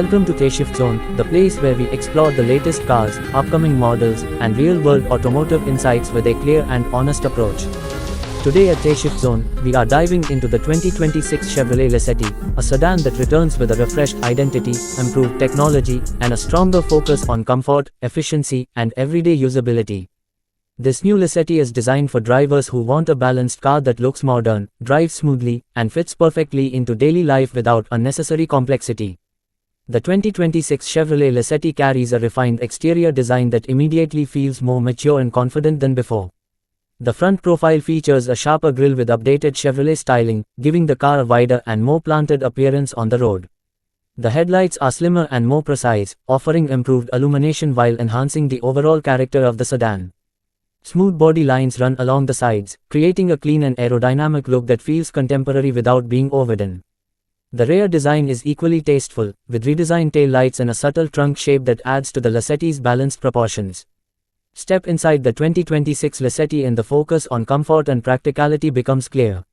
Welcome to T-Shift Zone, the place where we explore the latest cars, upcoming models, and real-world automotive insights with a clear and honest approach. Today at T-Shift Zone, we are diving into the 2026 Chevrolet Lacetti, a sedan that returns with a refreshed identity, improved technology, and a stronger focus on comfort, efficiency, and everyday usability. This new Lacetti is designed for drivers who want a balanced car that looks modern, drives smoothly, and fits perfectly into daily life without unnecessary complexity. The 2026 Chevrolet Lacetti carries a refined exterior design that immediately feels more mature and confident than before. The front profile features a sharper grille with updated Chevrolet styling, giving the car a wider and more planted appearance on the road. The headlights are slimmer and more precise, offering improved illumination while enhancing the overall character of the sedan. Smooth body lines run along the sides, creating a clean and aerodynamic look that feels contemporary without being overdone. The rear design is equally tasteful, with redesigned taillights and a subtle trunk shape that adds to the Lacetti's balanced proportions. Step inside the 2026 Lacetti and the focus on comfort and practicality becomes clear.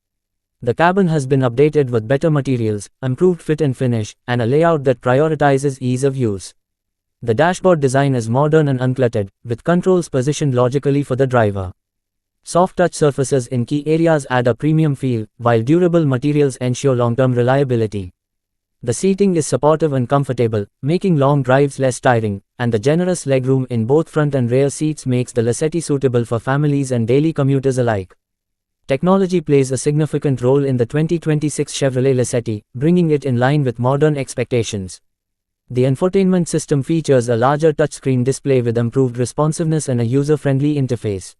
The cabin has been updated with better materials, improved fit and finish, and a layout that prioritizes ease of use. The dashboard design is modern and uncluttered, with controls positioned logically for the driver. Soft touch surfaces in key areas add a premium feel, while durable materials ensure long-term reliability. The seating is supportive and comfortable, making long drives less tiring, and the generous legroom in both front and rear seats makes the Lacetti suitable for families and daily commuters alike. Technology plays a significant role in the 2026 Chevrolet Lacetti, bringing it in line with modern expectations. The infotainment system features a larger touchscreen display with improved responsiveness and a user-friendly interface.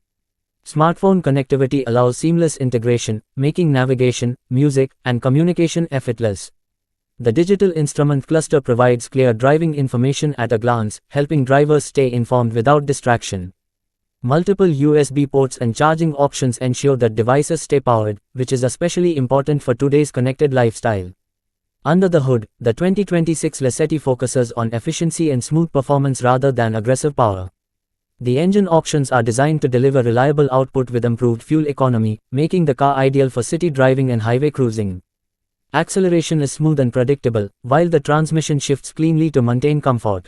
Smartphone connectivity allows seamless integration, making navigation, music, and communication effortless. The digital instrument cluster provides clear driving information at a glance, helping drivers stay informed without distraction. Multiple USB ports and charging options ensure that devices stay powered, which is especially important for today's connected lifestyle. Under the hood, the 2026 Lacetti focuses on efficiency and smooth performance rather than aggressive power. The engine options are designed to deliver reliable output with improved fuel economy, making the car ideal for city driving and highway cruising. Acceleration is smooth and predictable, while the transmission shifts cleanly to maintain comfort.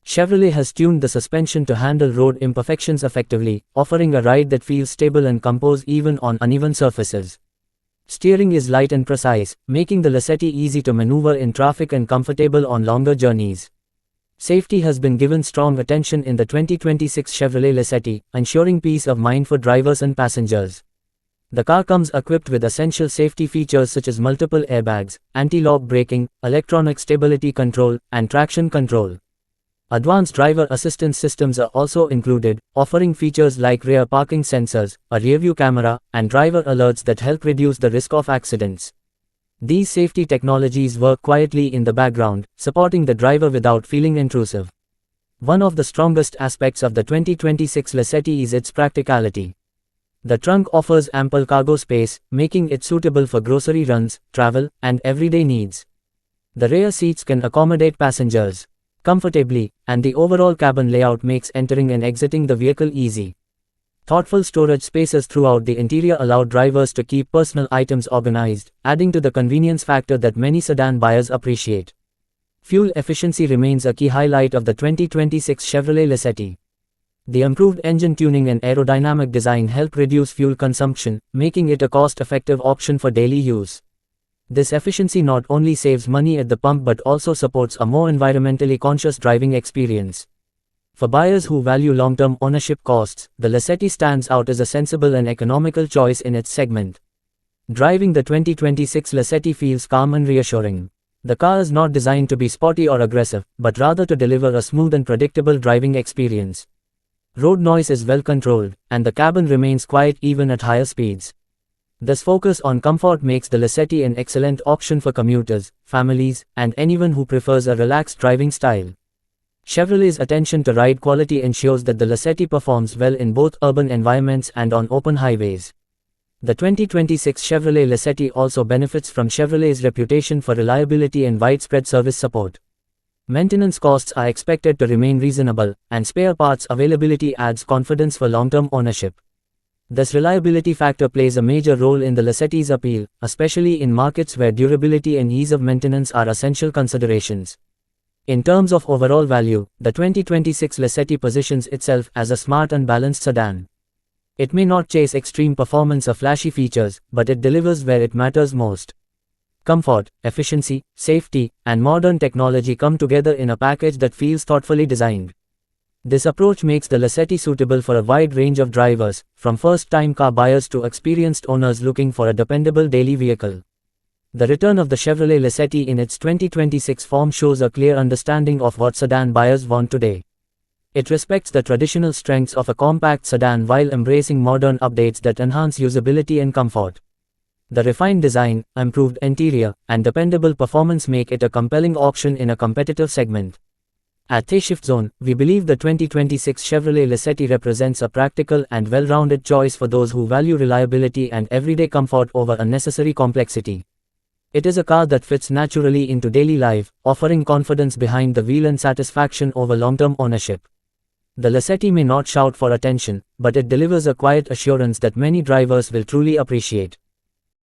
Chevrolet has tuned the suspension to handle road imperfections effectively, offering a ride that feels stable and composed even on uneven surfaces. Steering is light and precise, making the Lacetti easy to maneuver in traffic and comfortable on longer journeys. Safety has been given strong attention in the 2026 Chevrolet Lacetti, ensuring peace of mind for drivers and passengers. The car comes equipped with essential safety features such as multiple airbags, anti-lock braking, electronic stability control, and traction control. Advanced driver assistance systems are also included, offering features like rear parking sensors, a rearview camera, and driver alerts that help reduce the risk of accidents. These safety technologies work quietly in the background, supporting the driver without feeling intrusive. One of the strongest aspects of the 2026 Lacetti is its practicality. The trunk offers ample cargo space, making it suitable for grocery runs, travel, and everyday needs. The rear seats can accommodate passengers comfortably, and the overall cabin layout makes entering and exiting the vehicle easy. Thoughtful storage spaces throughout the interior allow drivers to keep personal items organized, adding to the convenience factor that many sedan buyers appreciate. Fuel efficiency remains a key highlight of the 2026 Chevrolet Lacetti. The improved engine tuning and aerodynamic design help reduce fuel consumption, making it a cost-effective option for daily use. This efficiency not only saves money at the pump but also supports a more environmentally conscious driving experience. For buyers who value long-term ownership costs, the Lacetti stands out as a sensible and economical choice in its segment. Driving the 2026 Lacetti feels calm and reassuring. The car is not designed to be sporty or aggressive, but rather to deliver a smooth and predictable driving experience. Road noise is well controlled, and the cabin remains quiet even at higher speeds. This focus on comfort makes the Lacetti an excellent option for commuters, families, and anyone who prefers a relaxed driving style. Chevrolet's attention to ride quality ensures that the Lacetti performs well in both urban environments and on open highways. The 2026 Chevrolet Lacetti also benefits from Chevrolet's reputation for reliability and widespread service support. Maintenance costs are expected to remain reasonable, and spare parts availability adds confidence for long-term ownership. This reliability factor plays a major role in the Lacetti's appeal, especially in markets where durability and ease of maintenance are essential considerations. In terms of overall value, the 2026 Lacetti positions itself as a smart and balanced sedan. It may not chase extreme performance or flashy features, but it delivers where it matters most. Comfort, efficiency, safety, and modern technology come together in a package that feels thoughtfully designed. This approach makes the Lacetti suitable for a wide range of drivers, from first-time car buyers to experienced owners looking for a dependable daily vehicle. The return of the Chevrolet Lacetti in its 2026 form shows a clear understanding of what sedan buyers want today. It respects the traditional strengths of a compact sedan while embracing modern updates that enhance usability and comfort. The refined design, improved interior, and dependable performance make it a compelling option in a competitive segment. At Shift Zone, we believe the 2026 Chevrolet Lacetti represents a practical and well-rounded choice for those who value reliability and everyday comfort over unnecessary complexity. It is a car that fits naturally into daily life, offering confidence behind the wheel and satisfaction over long-term ownership. The Lacetti may not shout for attention, but it delivers a quiet assurance that many drivers will truly appreciate.